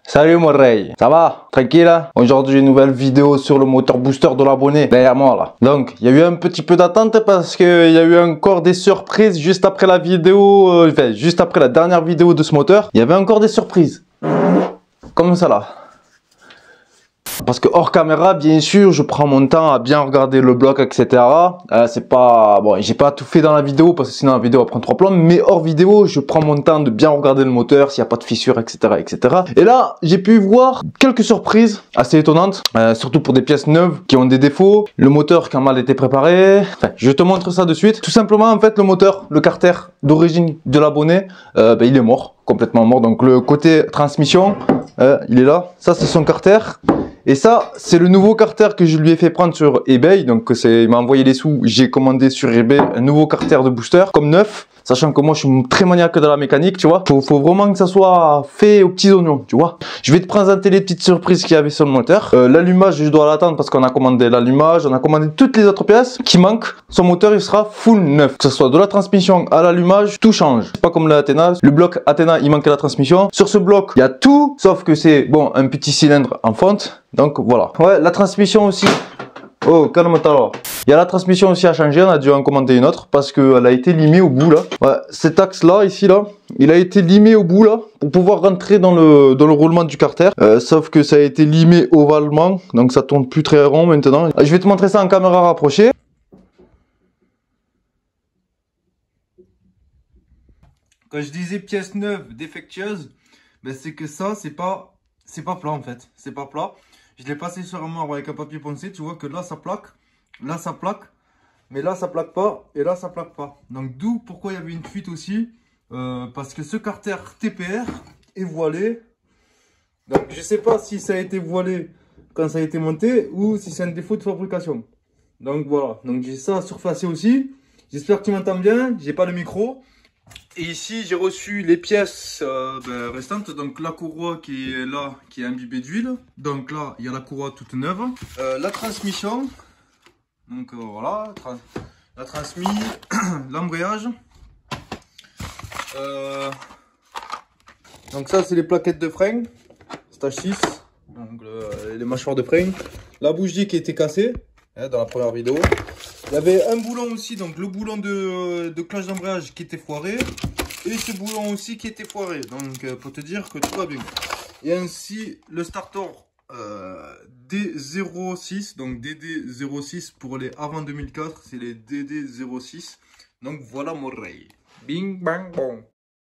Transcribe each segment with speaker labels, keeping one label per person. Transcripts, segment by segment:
Speaker 1: Salut mon Ray, ça va? Tranquille? Aujourd'hui une nouvelle vidéo sur le moteur booster de l'abonné derrière moi là. Donc il y a eu un petit peu d'attente parce qu'il y a eu encore des surprises juste après la vidéo, enfin juste après la dernière vidéo de ce moteur. Il y avait encore des surprises. Comme ça là. Parce que hors caméra, bien sûr, je prends mon temps à bien regarder le bloc, etc. C'est pas... Bon, j'ai pas tout fait dans la vidéo, parce que sinon la vidéo va prendre 3 plombs. Mais hors vidéo, je prends mon temps de bien regarder le moteur, s'il n'y a pas de fissures, etc., etc. Et là, j'ai pu voir quelques surprises assez étonnantes. Surtout pour des pièces neuves qui ont des défauts. Le moteur qui a mal été préparé. Enfin, je te montre ça de suite. Tout simplement, en fait, le moteur, le carter d'origine de l'abonné, il est mort. Complètement mort. Donc le côté transmission, il est là. Ça, c'est son carter. Et ça, c'est le nouveau carter que je lui ai fait prendre sur eBay. Donc, il m'a envoyé les sous. J'ai commandé sur eBay un nouveau carter de booster, comme neuf. Sachant que moi, je suis très maniaque de la mécanique, tu vois. Faut vraiment que ça soit fait aux petits oignons, tu vois. Je vais te présenter les petites surprises qu'il y avait sur le moteur. L'allumage, je dois l'attendre parce qu'on a commandé l'allumage. On a commandé toutes les autres pièces qui manquent. Son moteur, il sera full neuf. Que ce soit de la transmission à l'allumage, tout change. C'est pas comme le Athena. Le bloc Athena, il manquait la transmission. Sur ce bloc, il y a tout, sauf que c'est, bon, un petit cylindre en fonte. Donc, voilà. Ouais, la transmission aussi. Oh, calme-toi alors. Il y a la transmission aussi à changer, on a dû en commander une autre parce qu'elle a été limée au bout là. Ouais, cet axe là, ici là, il a été limé au bout là pour pouvoir rentrer dans le roulement du carter. Sauf que ça a été limé ovalement, donc ça tourne plus très rond maintenant. Je vais te montrer ça en caméra rapprochée. Quand je disais pièce neuve défectueuse, ben c'est que ça, c'est pas plat en fait. C'est pas plat. Je l'ai passé sur un marbre avec un papier poncé. Tu vois que là, ça plaque. Là, ça plaque. Mais là, ça plaque pas. Et là, ça plaque pas. Donc, d'où pourquoi il y avait une fuite aussi. Parce que ce carter TPR est voilé. Donc, je sais pas si ça a été voilé quand ça a été monté ou si c'est un défaut de fabrication. Donc, voilà. Donc, j'ai ça surfacé aussi. J'espère que tu m'entends bien. J'ai pas le micro. Et ici, j'ai reçu les pièces restantes. Donc, la courroie qui est là, qui est imbibée d'huile. Donc là, il y a la courroie toute neuve. La transmission. Donc voilà, la transmission, l'embrayage. Donc ça, c'est les plaquettes de frein. Stage 6. Donc les mâchoires de frein. La bougie qui était cassée dans la première vidéo. Il y avait un boulon aussi, donc le boulon de cloche d'embrayage qui était foiré. Et ce boulon aussi qui était foiré. Donc pour te dire que tout va bien. Et ainsi le starter D06. Donc DD06 pour les avant 2004. C'est les DD06. Donc voilà mon Ray. Bing bang bon.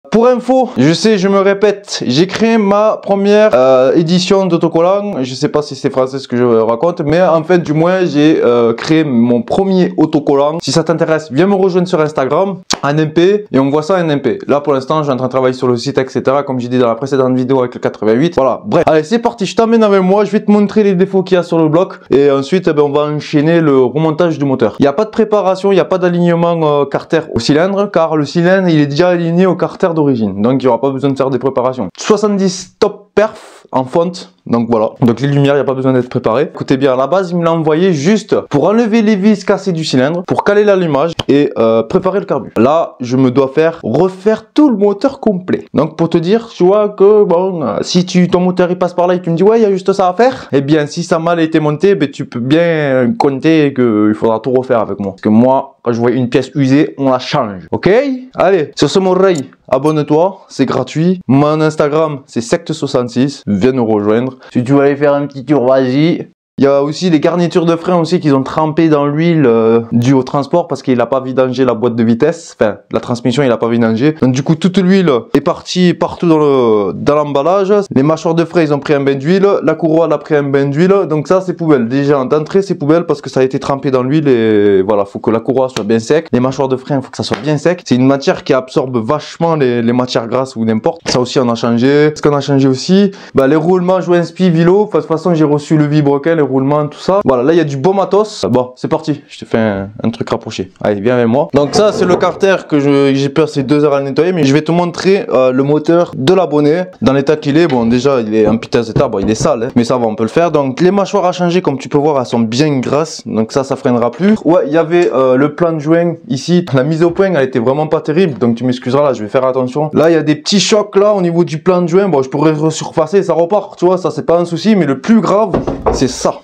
Speaker 1: Pour info, je sais, je me répète, j'ai créé ma première édition d'autocollant. Je sais pas si c'est français ce que je raconte, mais en fait, du moins, j'ai créé mon premier autocollant. Si ça t'intéresse, viens me rejoindre sur Instagram, en MP, et on voit ça en MP. Là, pour l'instant, je suis en train de travailler sur le site, etc. Comme j'ai dit dans la précédente vidéo avec le 88. Voilà, bref. Allez, c'est parti, je t'emmène avec moi, je vais te montrer les défauts qu'il y a sur le bloc. Et ensuite, on va enchaîner le remontage du moteur. Il n'y a pas de préparation, il n'y a pas d'alignement carter au cylindre, car le cylindre, il est déjà aligné au carter d'origine, donc il n'y aura pas besoin de faire des préparations. 70 top perf en fonte, donc voilà. Donc les lumières, il n'y a pas besoin d'être préparé. Écoutez bien, à la base, il me l'a envoyé juste pour enlever les vis cassées du cylindre, pour caler l'allumage et préparer le carbu. Là, je me dois refaire tout le moteur complet. Donc pour te dire, tu vois que bon, si ton moteur il passe par là et tu me dis ouais, il y a juste ça à faire, eh bien si ça a mal été monté, ben, tu peux bien compter qu'il faudra tout refaire avec moi. Parce que moi, quand je vois une pièce usée, on la change. Ok? Allez, sur ce mon Ray, abonne-toi, c'est gratuit. Mon Instagram, c'est Secte66. Viens nous rejoindre. Si tu veux aller faire un petit tour, vas-y. Il y a aussi les garnitures de frein aussi qu'ils ont trempé dans l'huile due au transport parce qu'il n'a pas vidangé la boîte de vitesse. Enfin, la transmission, il n'a pas vidangé. Donc du coup, toute l'huile est partie partout dans l'emballage. Les mâchoires de frein, ils ont pris un bain d'huile. La courroie, elle a pris un bain d'huile. Donc ça, c'est poubelle. Déjà, d'entrée, c'est poubelle parce que ça a été trempé dans l'huile et voilà, faut que la courroie soit bien sec. Les mâchoires de frein, il faut que ça soit bien sec. C'est une matière qui absorbe vachement les matières grasses ou n'importe. Ça aussi, on a changé. Ce qu'on a changé aussi, bah, les roulements joints spi Vilo. De toute façon, j'ai reçu le vibroquin. Les roulements, tout ça. Voilà, là il y a du beau matos. Bon, c'est parti, je te fais un truc rapproché. Allez, viens avec moi. Donc ça, c'est le carter que j'ai passé 2 heures à le nettoyer, mais je vais te montrer le moteur de l'abonné dans l'état qu'il est. Bon, déjà, il est en piteux état, bon, il est sale, hein, mais ça va, on peut le faire. Donc les mâchoires à changer, comme tu peux voir, elles sont bien grasses, donc ça freinera plus. Ouais, il y avait le plan de joint ici, la mise au point, elle était vraiment pas terrible, donc tu m'excuseras, là, je vais faire attention. Là, il y a des petits chocs là au niveau du plan de joint. Bon, je pourrais resurfacer, ça repart, tu vois, ça c'est pas un souci, mais le plus grave, c'est ça.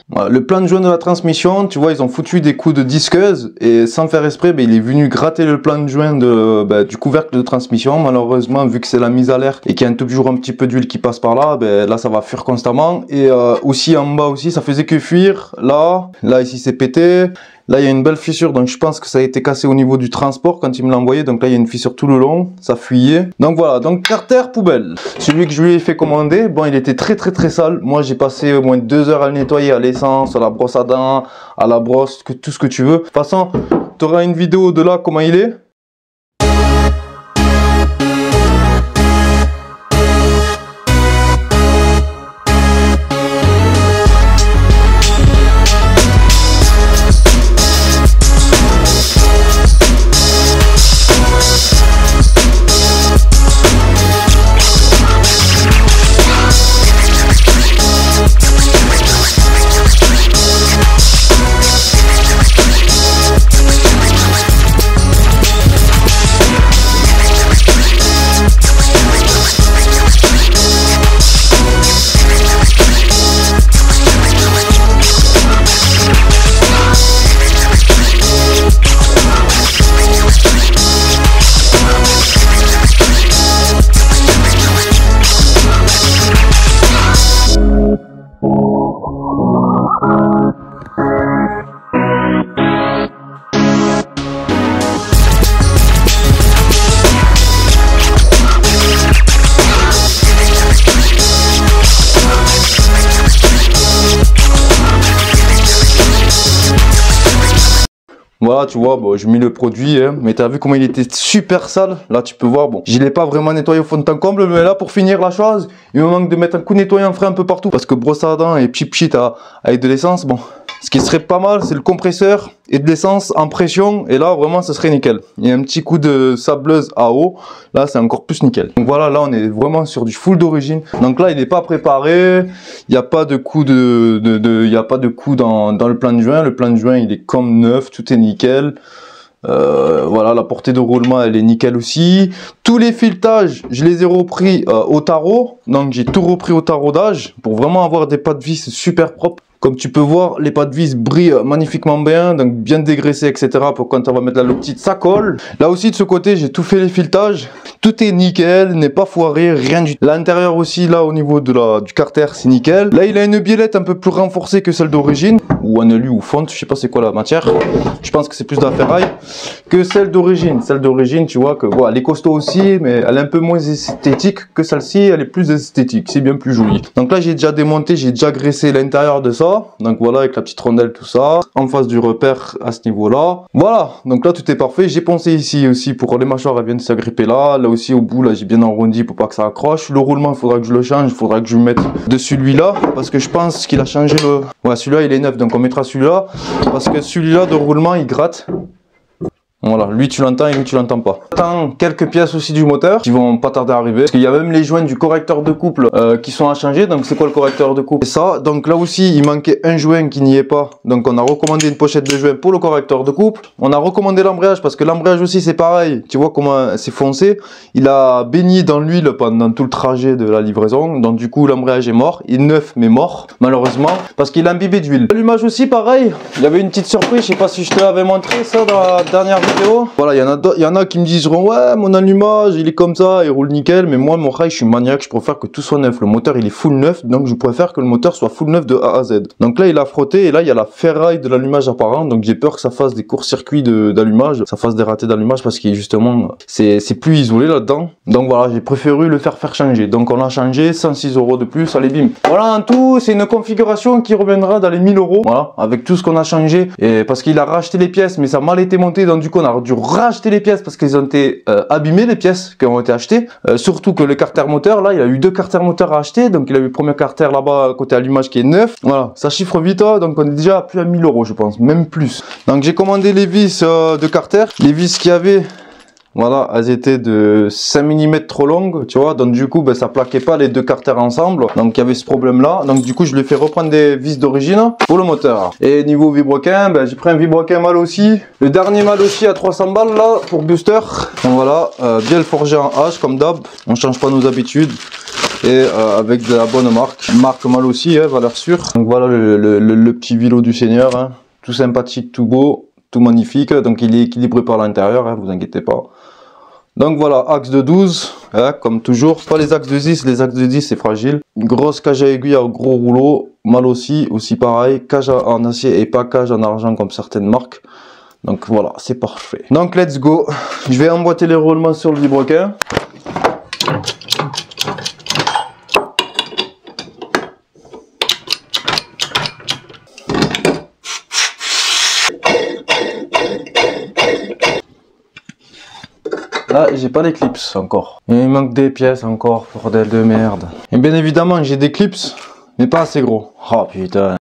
Speaker 1: Voilà, le plan de joint de la transmission, tu vois, ils ont foutu des coups de disqueuse et sans faire exprès, il est venu gratter le plan de joint du couvercle de transmission. Malheureusement, vu que c'est la mise à l'air et qu'il y a toujours un petit peu d'huile qui passe par là, là ça va fuir constamment. Et aussi en bas aussi, ça faisait que fuir. Là ici c'est pété. Là, il y a une belle fissure, donc je pense que ça a été cassé au niveau du transport quand il me l'a envoyé. Donc là, il y a une fissure tout le long, ça fuyait. Donc voilà, donc carter poubelle. Celui que je lui ai fait commander, bon, il était très sale. Moi, j'ai passé au moins 2 heures à le nettoyer à l'essence, à la brosse à dents, à la brosse, tout ce que tu veux. De toute façon, tu auras une vidéo de là, comment il est. Voilà, tu vois, bon, j'ai mis le produit, hein, mais t'as vu comment il était super sale. Là, tu peux voir, bon, je l'ai pas vraiment nettoyé au fond de temps comble, mais là, pour finir la chose, il me manque de mettre un coup de nettoyant frais un peu partout, parce que brosse à dents et pchit avec de l'essence, bon, ce qui serait pas mal, c'est le compresseur et de l'essence en pression, et là, vraiment, ce serait nickel. Il y a un petit coup de sableuse à eau, là, c'est encore plus nickel. Donc voilà, là, on est vraiment sur du full d'origine. Donc là, il n'est pas préparé, il n'y a pas de coup il y a pas de coup dans le plan de joint. Le plan de joint, il est comme neuf, tout est nickel. Voilà, la portée de roulement, elle est nickel aussi. Tous les filetages, je les ai repris au tarot. Donc j'ai tout repris au taraudage pour vraiment avoir des pattes de vis super propres. Comme tu peux voir, les pattes de vis brillent magnifiquement bien, donc bien dégraissées, etc. Pour quand on va mettre la petite, ça colle. Là aussi, de ce côté, j'ai tout fait les filetages. Tout est nickel, n'est pas foiré, rien du tout. L'intérieur aussi, là, au niveau du carter, c'est nickel. Là, il a une biellette un peu plus renforcée que celle d'origine. Ou en alu ou fonte, je sais pas c'est quoi la matière. Je pense que c'est plus de la ferraille que celle d'origine. Celle d'origine, tu vois que bon, elle est costaud aussi, mais elle est un peu moins esthétique que celle-ci. Elle est plus esthétique, c'est bien plus joli. Donc là, j'ai déjà démonté, j'ai déjà graissé l'intérieur de ça. Donc voilà, avec la petite rondelle, tout ça. En face du repère à ce niveau-là. Voilà, donc là, tout est parfait. J'ai poncé ici aussi pour les mâchoires, elles viennent s'agripper là. Là aussi, au bout, là, j'ai bien arrondi pour pas que ça accroche. Le roulement, il faudra que je le change. Il faudra que je le mette de celui-là. Parce que je pense qu'il a changé le... Ouais, celui-là, il est neuf. Donc on mettra celui-là. Parce que celui-là de roulement, il gratte. Voilà, lui tu l'entends et lui tu l'entends pas. J'attends quelques pièces aussi du moteur qui vont pas tarder à arriver. Parce qu'il y a même les joints du correcteur de couple qui sont à changer. Donc c'est quoi le correcteur de couple? C'est ça. Donc là aussi il manquait un joint qui n'y est pas. Donc on a recommandé une pochette de joints pour le correcteur de couple. On a recommandé l'embrayage parce que l'embrayage aussi c'est pareil. Tu vois comment c'est foncé. Il a baigné dans l'huile pendant tout le trajet de la livraison. Donc du coup l'embrayage est mort. Il est neuf mais mort malheureusement parce qu'il a imbibé d'huile. L'allumage aussi pareil. Il y avait une petite surprise. Je sais pas si je te l'avais montré ça dans la dernière vidéo. Voilà, il y en a qui me diront ouais mon allumage il est comme ça, il roule nickel, mais moi mon rail je suis maniaque, je préfère que tout soit neuf. Le moteur il est full neuf, donc je préfère que le moteur soit full neuf de A à Z. Donc là il a frotté et là il y a la ferraille de l'allumage apparent, donc j'ai peur que ça fasse des courts-circuits d'allumage, ça fasse des ratés d'allumage parce qu'il justement c'est plus isolé là-dedans. Donc voilà, j'ai préféré le faire changer. Donc on l'a changé, 106 € de plus, allez bim. Voilà, en tout c'est une configuration qui reviendra dans les 1000 €. Voilà, avec tout ce qu'on a changé, et parce qu'il a racheté les pièces mais ça a mal été monté, donc du coup on a dû racheter les pièces parce qu'ils ont été abîmés, les pièces qui ont été achetées. Surtout que le carter moteur, là, il a eu 2 carters moteurs à acheter. Donc il a eu le premier carter là-bas côté allumage qui est neuf. Voilà, ça chiffre vite, donc on est déjà à plus de 1000 €, je pense, même plus. Donc j'ai commandé les vis de carter, les vis qu'il y avait. Voilà, elles étaient de 5 mm trop longues, tu vois, donc du coup, ben, ça plaquait pas les 2 carters ensemble, donc il y avait ce problème-là, donc du coup, je lui ai fait reprendre des vis d'origine pour le moteur. Et niveau vibroquin, ben, j'ai pris un vibroquin mal aussi, le dernier mal aussi à 300 balles, là, pour booster. Donc voilà, bien le forger en H, comme d'hab, on change pas nos habitudes, et avec de la bonne marque mal aussi, hein, valeur sûre. Donc voilà le petit vélo du Seigneur, hein, tout sympathique, tout beau, tout magnifique, donc il est équilibré par l'intérieur, hein, vous inquiétez pas. Donc voilà, axe de 12, hein, comme toujours, pas les axes de 10, les axes de 10 c'est fragile. Une grosse cage à aiguille à gros rouleau, mal aussi pareil, cage en acier et pas cage en argent comme certaines marques. Donc voilà, c'est parfait. Donc let's go, je vais emboîter les roulements sur le vibroquin. Là, j'ai pas les clips encore. Il manque des pièces encore, bordel de merde. Et bien évidemment, j'ai des clips, mais pas assez gros. Oh putain.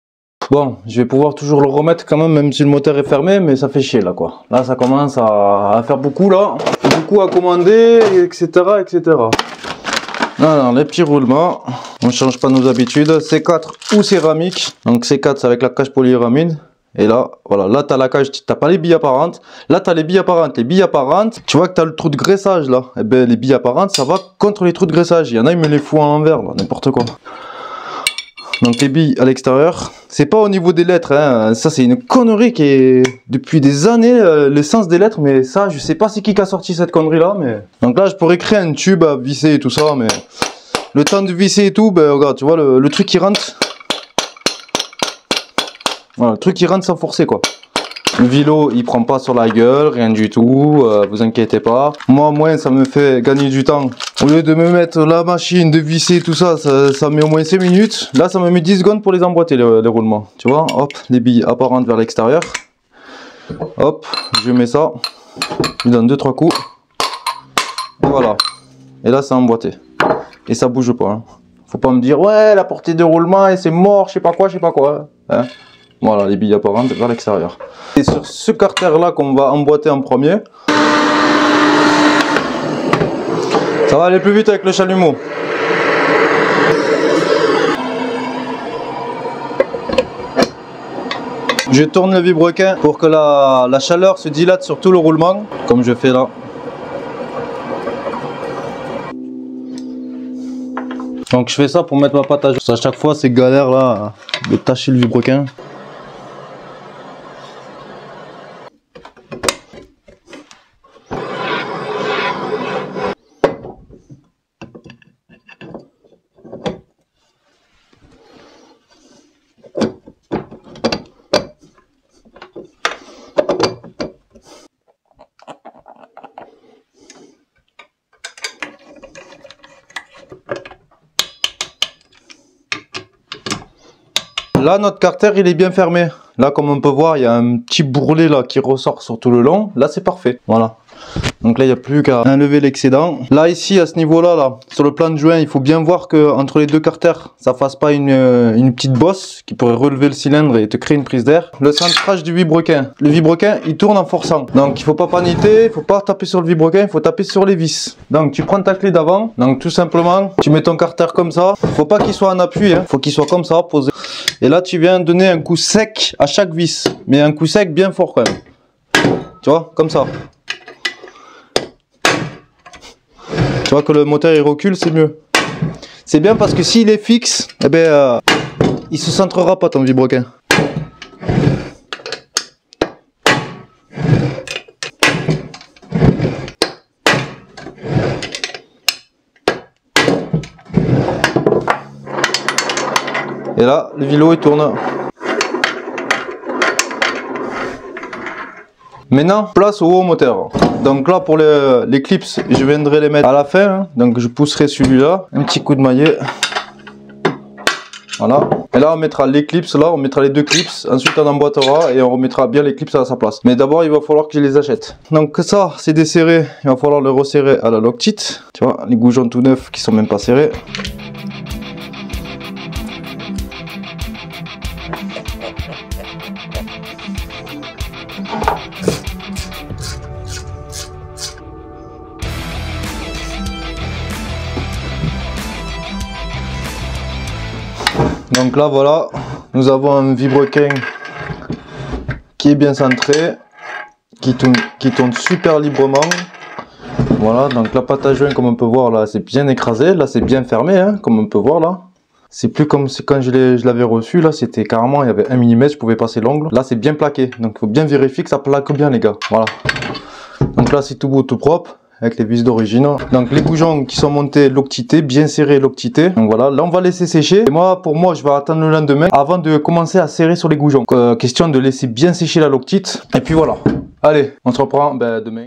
Speaker 1: Bon, je vais pouvoir toujours le remettre quand même si le moteur est fermé, mais ça fait chier là quoi. Là, ça commence à faire beaucoup là. Beaucoup à commander, etc. etc. Alors, les petits roulements, on change pas nos habitudes. C4 ou céramique. Donc C4, c'est avec la cage polyuramide. Et là, voilà, là t'as la cage, t'as pas les billes apparentes. Là t'as les billes apparentes. Les billes apparentes, tu vois que t'as le trou de graissage là. Et ben les billes apparentes, ça va contre les trous de graissage. Il y en a, ils me les foutent à l'envers là, n'importe quoi. Donc les billes à l'extérieur. C'est pas au niveau des lettres, hein. Ça c'est une connerie qui est depuis des années, l'essence des lettres. Mais ça, je sais pas c'est qui a sorti cette connerie là. Mais donc là, je pourrais créer un tube à visser et tout ça, mais le temps de visser et tout, ben regarde, tu vois le truc qui rentre. Voilà, le truc qui rentre sans forcer quoi. Le vélo il prend pas sur la gueule, rien du tout, vous inquiétez pas. Moi ça me fait gagner du temps. Au lieu de me mettre la machine, de visser tout ça, ça met au moins 5 minutes. Là ça me met 10 secondes pour les emboîter les roulements. Tu vois, hop, les billes apparentes vers l'extérieur. Hop, je mets ça. Je donne 2-3 coups. Et voilà. Et là c'est emboîté. Et ça bouge pas. Hein. Faut pas me dire ouais la portée de roulement et c'est mort, je sais pas quoi. Hein. Voilà, les billes apparentes vers l'extérieur. Et sur ce carter là qu'on va emboîter en premier, ça va aller plus vite avec le chalumeau. Je tourne le vibroquin pour que la chaleur se dilate sur tout le roulement, comme je fais là. Donc je fais ça pour mettre ma pâte à jour. À chaque fois c'est galère là de tâcher le vibroquin. Là notre carter il est bien fermé. Là comme on peut voir il y a un petit bourrelet là qui ressort sur tout le long. Là c'est parfait. Voilà. Donc là il n'y a plus qu'à enlever l'excédent. Là ici à ce niveau là, sur le plan de joint, il faut bien voir que entre les deux carters ça fasse pas une petite bosse qui pourrait relever le cylindre et te créer une prise d'air. Le centrage du vibroquin. Le vibroquin il tourne en forçant. Donc il faut pas paniquer, il faut pas taper sur le vibroquin, il faut taper sur les vis. Donc tu prends ta clé d'avant. Donc tout simplement tu mets ton carter comme ça. Faut pas qu'il soit en appui, hein. Faut qu'il soit comme ça posé. Et là tu viens donner un coup sec à chaque vis. Mais un coup sec bien fort quand même. Tu vois, comme ça. Tu vois que le moteur il recule, c'est mieux. C'est bien parce que s'il est fixe, eh ben, il se centrera pas ton vibroquin. Et là, le vélo il tourne. Maintenant, place au haut moteur. Donc là, pour les clips, je viendrai les mettre à la fin. Hein. Donc je pousserai celui-là. Un petit coup de maillet. Voilà. Et là on mettra les clips, là on mettra les deux clips, ensuite on emboîtera et on remettra bien les clips à sa place. Mais d'abord il va falloir que je les achète. Donc ça c'est desserré, il va falloir le resserrer à la Loctite. Tu vois, les goujons tout neufs qui sont même pas serrés. Donc là voilà, nous avons un vilebrequin qui est bien centré, qui tourne super librement. Voilà, donc la pâte à joint comme on peut voir là, c'est bien écrasé, là c'est bien fermé, hein, comme on peut voir là. C'est plus comme quand je l'avais reçu, là c'était carrément, il y avait 1 mm, je pouvais passer l'ongle. Là c'est bien plaqué, donc il faut bien vérifier que ça plaque bien les gars, voilà. Donc là c'est tout beau, tout propre. Avec les vis d'origine. Donc les goujons qui sont montés loctités, bien serrés loctités. Donc voilà, là on va laisser sécher. Et moi, pour moi, je vais attendre le lendemain avant de commencer à serrer sur les goujons. Question de laisser bien sécher la loctite. Et puis voilà. Allez, on se reprend demain.